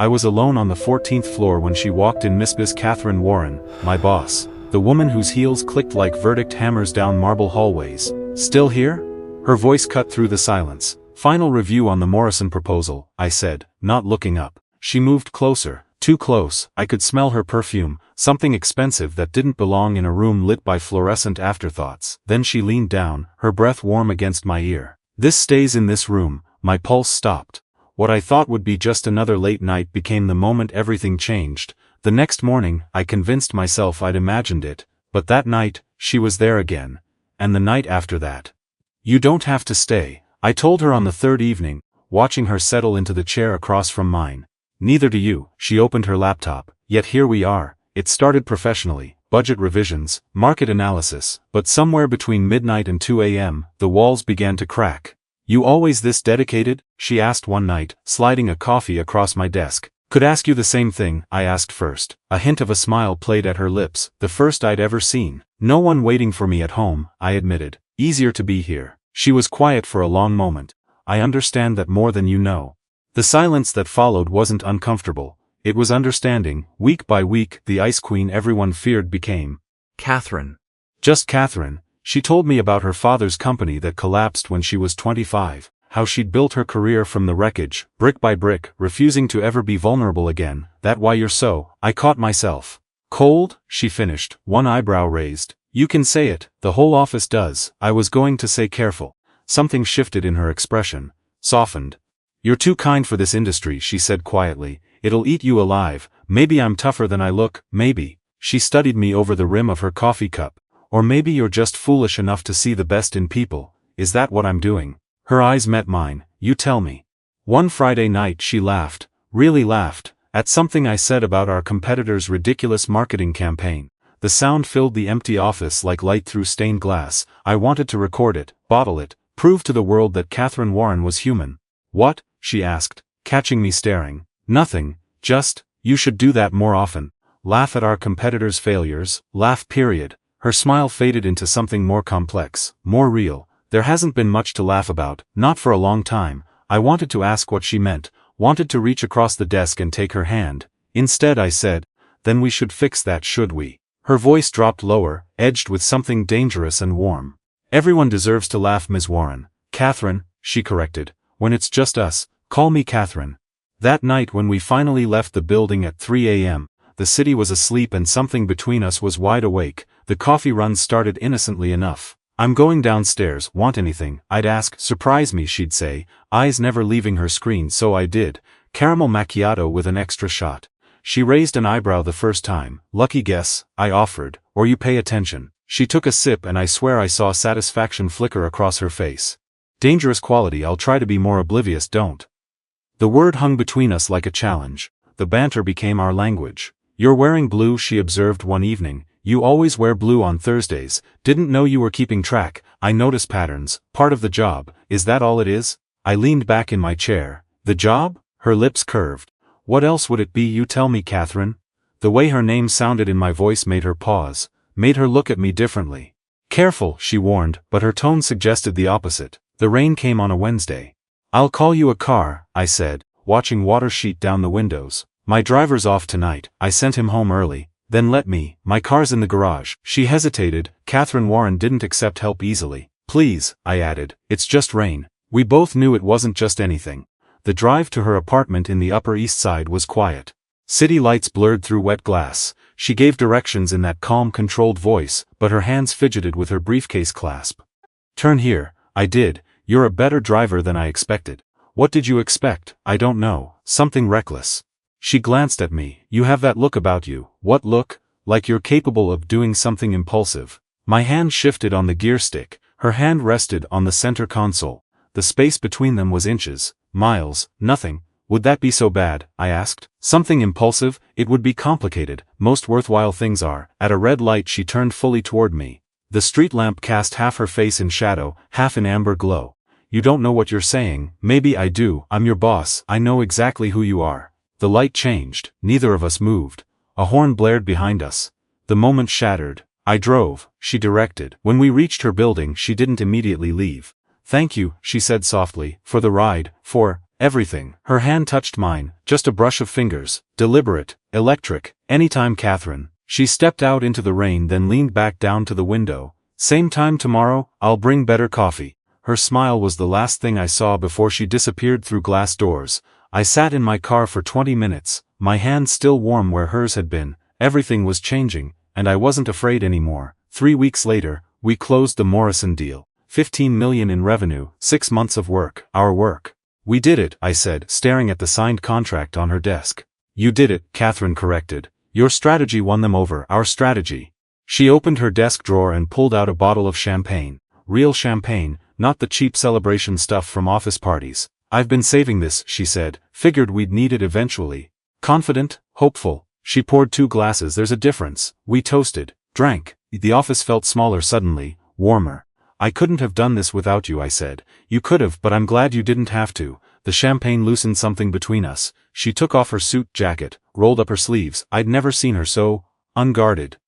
I was alone on the 14th floor when she walked in. Miss Catherine Warren, my boss. The woman whose heels clicked like verdict hammers down marble hallways. Still here? Her voice cut through the silence. Final review on the Morrison proposal, I said, not looking up. She moved closer, too close. I could smell her perfume, something expensive that didn't belong in a room lit by fluorescent afterthoughts. Then she leaned down, her breath warm against my ear. This stays in this room. My pulse stopped. What I thought would be just another late night became the moment everything changed. The next morning, I convinced myself I'd imagined it, but that night, she was there again. And the night after that. You don't have to stay, I told her on the third evening, watching her settle into the chair across from mine. Neither do you. She opened her laptop. Yet here we are. It started professionally, budget revisions, market analysis, but somewhere between midnight and 2 a.m., the walls began to crack. You always this dedicated? She asked one night, sliding a coffee across my desk. Could ask you the same thing, I asked first. A hint of a smile played at her lips, the first I'd ever seen. No one waiting for me at home, I admitted. Easier to be here. She was quiet for a long moment. I understand that more than you know. The silence that followed wasn't uncomfortable. It was understanding. Week by week, the ice queen everyone feared became Catherine. Just Catherine. She told me about her father's company that collapsed when she was 25, how she'd built her career from the wreckage, brick by brick, refusing to ever be vulnerable again. That why you're so. I caught myself. Cold, she finished, one eyebrow raised. You can say it, the whole office does. I was going to say careful. Something shifted in her expression, softened. You're too kind for this industry, she said quietly. It'll eat you alive. Maybe I'm tougher than I look, maybe. She studied me over the rim of her coffee cup. Or maybe you're just foolish enough to see the best in people. Is that what I'm doing? Her eyes met mine. You tell me. One Friday night she laughed, really laughed, at something I said about our competitor's ridiculous marketing campaign. The sound filled the empty office like light through stained glass. I wanted to record it, bottle it, prove to the world that Catherine Warren was human. What? She asked, catching me staring. Nothing, just, you should do that more often. Laugh at our competitors' failures, laugh period. Her smile faded into something more complex, more real. There hasn't been much to laugh about, not for a long time. I wanted to ask what she meant, wanted to reach across the desk and take her hand. Instead I said, then we should fix that, should we? Her voice dropped lower, edged with something dangerous and warm. Everyone deserves to laugh, Ms. Warren. Catherine, she corrected. When it's just us, call me Catherine. That night when we finally left the building at 3 a.m., the city was asleep and something between us was wide awake. The coffee run started innocently enough. I'm going downstairs, want anything? I'd ask. Surprise me, she'd say, eyes never leaving her screen, so I did. Caramel macchiato with an extra shot. She raised an eyebrow the first time. Lucky guess, I offered, or you pay attention. She took a sip and I swear I saw satisfaction flicker across her face. Dangerous quality. I'll try to be more oblivious, don't. The word hung between us like a challenge. The banter became our language. You're wearing blue, she observed one evening. You always wear blue on Thursdays. Didn't know you were keeping track. I notice patterns. Part of the job. Is that all it is? I leaned back in my chair. The job? Her lips curved. What else would it be? You tell me, Catherine. The way her name sounded in my voice made her pause, made her look at me differently. Careful, she warned, but her tone suggested the opposite. The rain came on a Wednesday. I'll call you a car, I said, watching water sheet down the windows. My driver's off tonight. I sent him home early. Then my car's in the garage. She hesitated. Catherine Warren didn't accept help easily. Please, I added, it's just rain. We both knew it wasn't just anything. The drive to her apartment in the Upper East Side was quiet. City lights blurred through wet glass. She gave directions in that calm, controlled voice, but her hands fidgeted with her briefcase clasp. Turn here. I did. You're a better driver than I expected. What did you expect? I don't know. Something reckless. She glanced at me. You have that look about you. What look? Like you're capable of doing something impulsive. My hand shifted on the gear stick. Her hand rested on the center console. The space between them was inches, miles, nothing. Would that be so bad? I asked. Something impulsive? It would be complicated. Most worthwhile things are. At a red light she turned fully toward me. The street lamp cast half her face in shadow, half in amber glow. You don't know what you're saying. Maybe I do. I'm your boss. I know exactly who you are. The light changed. Neither of us moved. A horn blared behind us. The moment shattered. I drove, she directed. When we reached her building she didn't immediately leave. Thank you, she said softly, for the ride, for Everything. Her hand touched mine, just a brush of fingers, deliberate, electric. Anytime, Catherine. She stepped out into the rain, then leaned back down to the window. Same time tomorrow, I'll bring better coffee. Her smile was the last thing I saw before she disappeared through glass doors. I sat in my car for 20 minutes, my hand still warm where hers had been. Everything was changing, and I wasn't afraid anymore. 3 weeks later, we closed the Morrison deal. 15 million in revenue, 6 months of work, our work. We did it, I said, staring at the signed contract on her desk. You did it, Catherine corrected. Your strategy won them over, our strategy. She opened her desk drawer and pulled out a bottle of champagne. Real champagne, not the cheap celebration stuff from office parties. I've been saving this, she said, figured we'd need it eventually. Confident, hopeful. She poured 2 glasses. There's a difference. We toasted, drank. The office felt smaller suddenly, warmer. I couldn't have done this without you, I said. You could have, but I'm glad you didn't have to. The champagne loosened something between us. She took off her suit jacket, rolled up her sleeves. I'd never seen her so unguarded.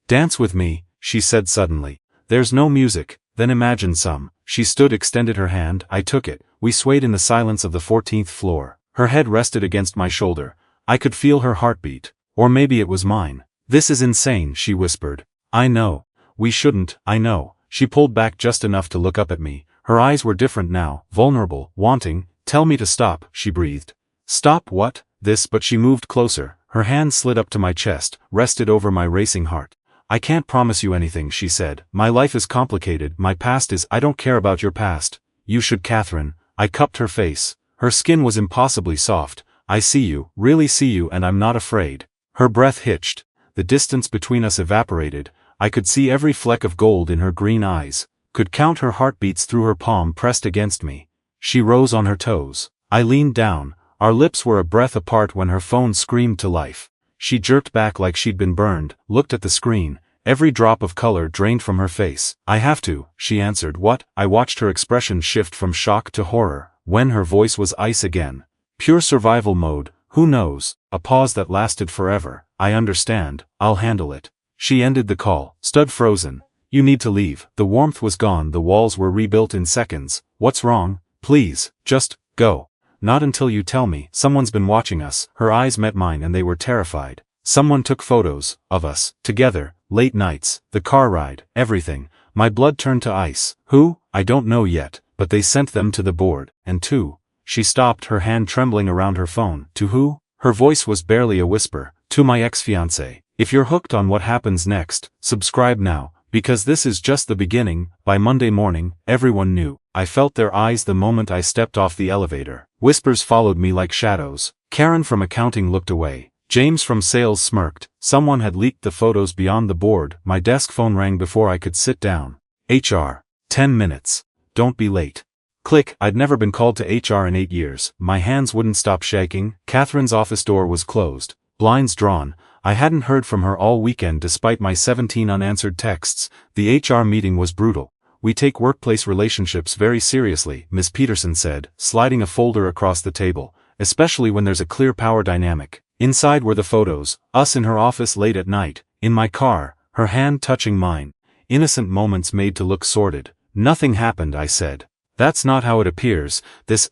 Dance with me, she said suddenly. There's no music, then imagine some. She stood, extended her hand. I took it. We swayed in the silence of the 14th floor. Her head rested against my shoulder. I could feel her heartbeat. Or maybe it was mine. This is insane, she whispered. I know. We shouldn't, I know. She pulled back just enough to look up at me. Her eyes were different now, vulnerable, wanting. Tell me to stop, she breathed. Stop what? This, but she moved closer. Her hand slid up to my chest, rested over my racing heart. I can't promise you anything, she said. My life is complicated, my past is. I don't care about your past. You should, Catherine. I cupped her face. Her skin was impossibly soft. I see you, really see you, and I'm not afraid. Her breath hitched. The distance between us evaporated. I could see every fleck of gold in her green eyes, could count her heartbeats through her palm pressed against me. She rose on her toes. I leaned down. Our lips were a breath apart when her phone screamed to life. She jerked back like she'd been burned, looked at the screen. Every drop of color drained from her face. I have to, she answered. What? I watched her expression shift from shock to horror, when her voice was ice again. Pure survival mode, who knows? A pause that lasted forever. I understand, I'll handle it. She ended the call, stood frozen. You need to leave. The warmth was gone, the walls were rebuilt in seconds. What's wrong? Please, just go. Not until you tell me. Someone's been watching us. Her eyes met mine and they were terrified. Someone took photos of us, together, late nights, the car ride, everything. My blood turned to ice. Who? I don't know yet, but they sent them to the board. And to. She stopped, her hand trembling around her phone. To who? Her voice was barely a whisper. To my ex-fiancé. If you're hooked on what happens next, subscribe now, because this is just the beginning. By Monday morning, everyone knew. I felt their eyes the moment I stepped off the elevator. Whispers followed me like shadows. Karen from accounting looked away. James from sales smirked. Someone had leaked the photos beyond the board. My desk phone rang before I could sit down. HR. 10 minutes. Don't be late. Click. I'd never been called to HR in 8 years. My hands wouldn't stop shaking. Catherine's office door was closed. Blinds drawn. I hadn't heard from her all weekend despite my 17 unanswered texts. The HR meeting was brutal. We take workplace relationships very seriously, Ms. Peterson said, sliding a folder across the table, especially when there's a clear power dynamic. Inside were the photos, us in her office late at night, in my car, her hand touching mine. Innocent moments made to look sordid. Nothing happened, I said. That's not how it appears.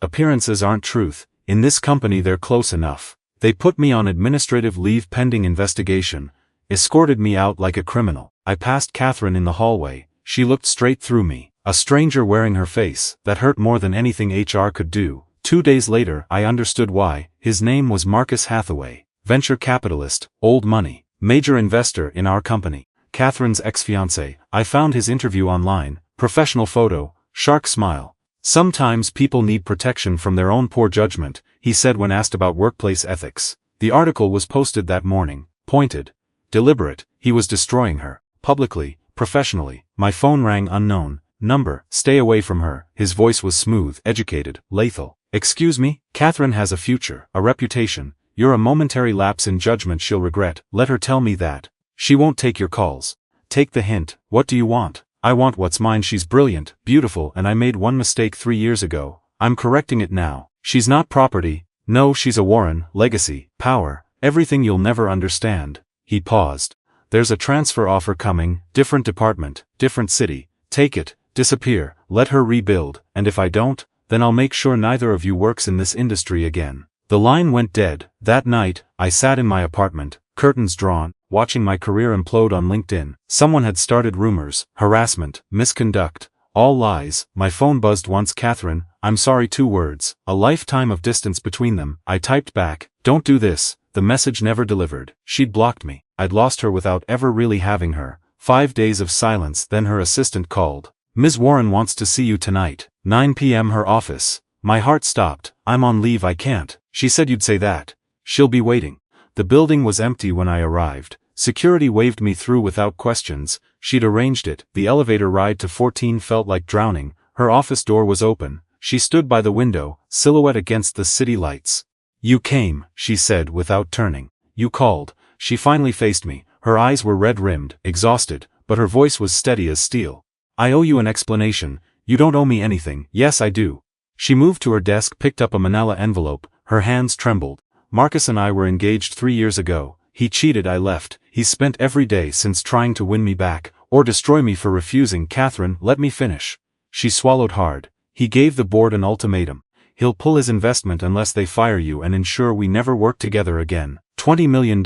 Appearances aren't truth. In this company they're close enough. They put me on administrative leave pending investigation, escorted me out like a criminal. I passed Catherine in the hallway. She looked straight through me. A stranger wearing her face. That hurt more than anything HR could do. 2 days later, I understood why. His name was Marcus Hathaway. Venture capitalist, old money, major investor in our company. Catherine's ex-fiancé. I found his interview online. Professional photo, shark smile. Sometimes people need protection from their own poor judgment, he said when asked about workplace ethics. The article was posted that morning. Pointed. Deliberate. He was destroying her. Publicly, professionally. My phone rang. Unknown number. Stay away from her. His voice was smooth, educated, lethal. Excuse me? Catherine has a future, a reputation. You're a momentary lapse in judgment she'll regret. Let her tell me that. She won't take your calls. Take the hint. What do you want? I want what's mine. She's brilliant, beautiful, and I made one mistake 3 years ago. I'm correcting it now. She's not property. No, she's a Warren, legacy, power, everything you'll never understand. He paused. There's a transfer offer coming, different department, different city. Take it, disappear, let her rebuild, and if I don't, Then I'll make sure neither of you works in this industry again. The line went dead. That night, I sat in my apartment, curtains drawn, watching my career implode on LinkedIn. Someone had started rumors, harassment, misconduct, all lies. My phone buzzed once. Catherine, I'm sorry. 2 words, a lifetime of distance between them. I typed back, don't do this. The message never delivered. She'd blocked me. I'd lost her without ever really having her. 5 days of silence. Then her assistant called. Ms. Warren wants to see you tonight. 9 p.m. Her office. My heart stopped. I'm on leave. I can't. She said you'd say that. She'll be waiting. The building was empty when I arrived. Security waved me through without questions. She'd arranged it. The elevator ride to 14 felt like drowning. Her office door was open. She stood by the window, silhouette against the city lights. You came, she said without turning. You called. She finally faced me. Her eyes were red-rimmed, exhausted, but her voice was steady as steel. I owe you an explanation. You don't owe me anything. Yes, I do. She moved to her desk, picked up a manila envelope. Her hands trembled. Marcus and I were engaged 3 years ago. He cheated. I left. He's spent every day since trying to win me back, or destroy me for refusing. Catherine, let me finish. She swallowed hard. He gave the board an ultimatum. He'll pull his investment unless they fire you and ensure we never work together again. $20 million,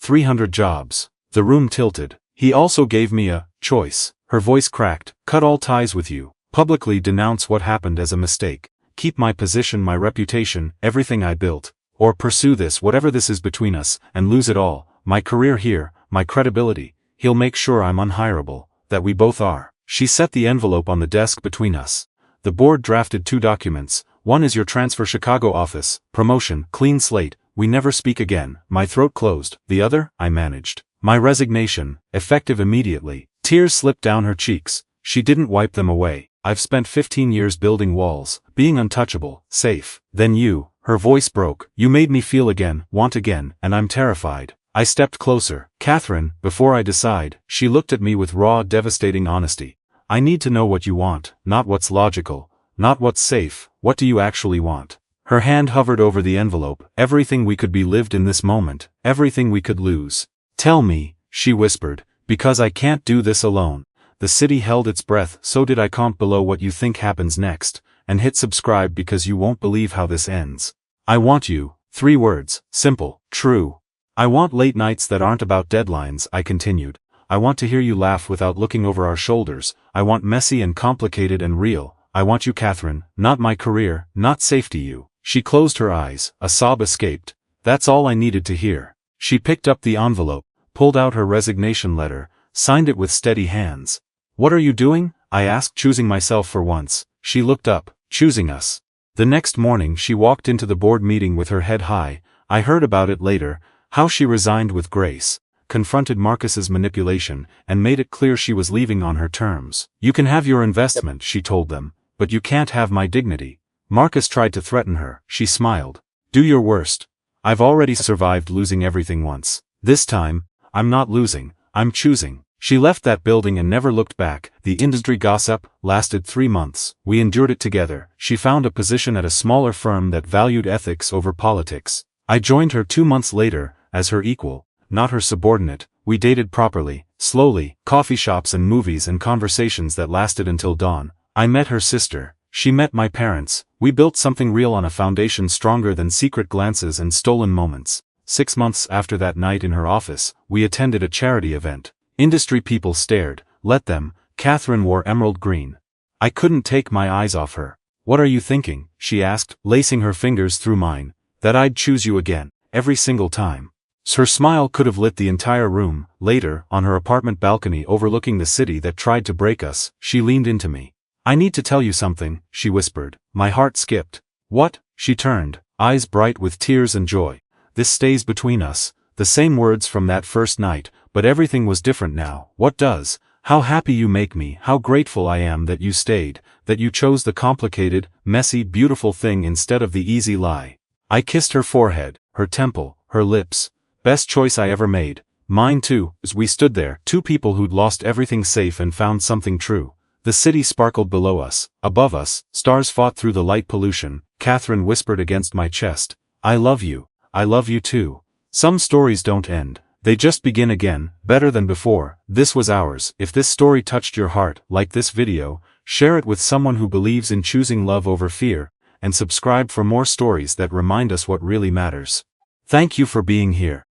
300 jobs. The room tilted. He also gave me a choice. Her voice cracked. Cut all ties with you. Publicly denounce what happened as a mistake. Keep my position, my reputation, everything I built. Or pursue this, whatever this is between us, and lose it all. My career here, my credibility. He'll make sure I'm unhireable, that we both are. She set the envelope on the desk between us. The board drafted 2 documents. One is your transfer, Chicago office, promotion, clean slate, we never speak again. My throat closed. The other, I managed. My resignation, effective immediately. Tears slipped down her cheeks. She didn't wipe them away. I've spent 15 years building walls, being untouchable, safe. Then you, her voice broke. You made me feel again, want again, and I'm terrified. I stepped closer. Catherine, before I decide. She looked at me with raw, devastating honesty. I need to know what you want, not what's logical, not what's safe. What do you actually want? Her hand hovered over the envelope. Everything we could be lived in this moment, everything we could lose. Tell me, she whispered, because I can't do this alone. The city held its breath. So did I. Comment below what you think happens next, and hit subscribe because you won't believe how this ends. I want you. 3 words, simple, true. I want late nights that aren't about deadlines, I continued. I want to hear you laugh without looking over our shoulders. I want messy and complicated and real. I want you, Catherine, not my career, not safety. You. She closed her eyes. A sob escaped. That's all I needed to hear. She picked up the envelope, pulled out her resignation letter, signed it with steady hands. What are you doing? I asked, choosing myself for once. She looked up, choosing us. The next morning she walked into the board meeting with her head high. I heard about it later, how she resigned with grace, confronted Marcus's manipulation, and made it clear she was leaving on her terms. You can have your investment, she told them, but you can't have my dignity. Marcus tried to threaten her. She smiled. Do your worst. I've already survived losing everything once. This time, I'm not losing, I'm choosing. She left that building and never looked back. The industry gossip lasted 3 months. We endured it together. She found a position at a smaller firm that valued ethics over politics. I joined her 2 months later, as her equal, not her subordinate. We dated properly, slowly, coffee shops and movies and conversations that lasted until dawn. I met her sister. She met my parents. We built something real on a foundation stronger than secret glances and stolen moments. 6 months after that night in her office, we attended a charity event. Industry people stared. Let them. Catherine wore emerald green. I couldn't take my eyes off her. What are you thinking? She asked, lacing her fingers through mine. That I'd choose you again, every single time. Her smile could have lit the entire room. Later, on her apartment balcony overlooking the city that tried to break us, she leaned into me. I need to tell you something, she whispered. My heart skipped. What? She turned, eyes bright with tears and joy. This stays between us. The same words from that first night, but everything was different now. What does? How happy you make me, how grateful I am that you stayed, that you chose the complicated, messy, beautiful thing instead of the easy lie. I kissed her forehead, her temple, her lips. Best choice I ever made. Mine too. As we stood there, 2 people who'd lost everything safe and found something true. The city sparkled below us. Above us, stars fought through the light pollution. Catherine whispered against my chest. I love you. I love you too. Some stories don't end. They just begin again, better than before. This was ours. If this story touched your heart, like this video, share it with someone who believes in choosing love over fear, and subscribe for more stories that remind us what really matters. Thank you for being here.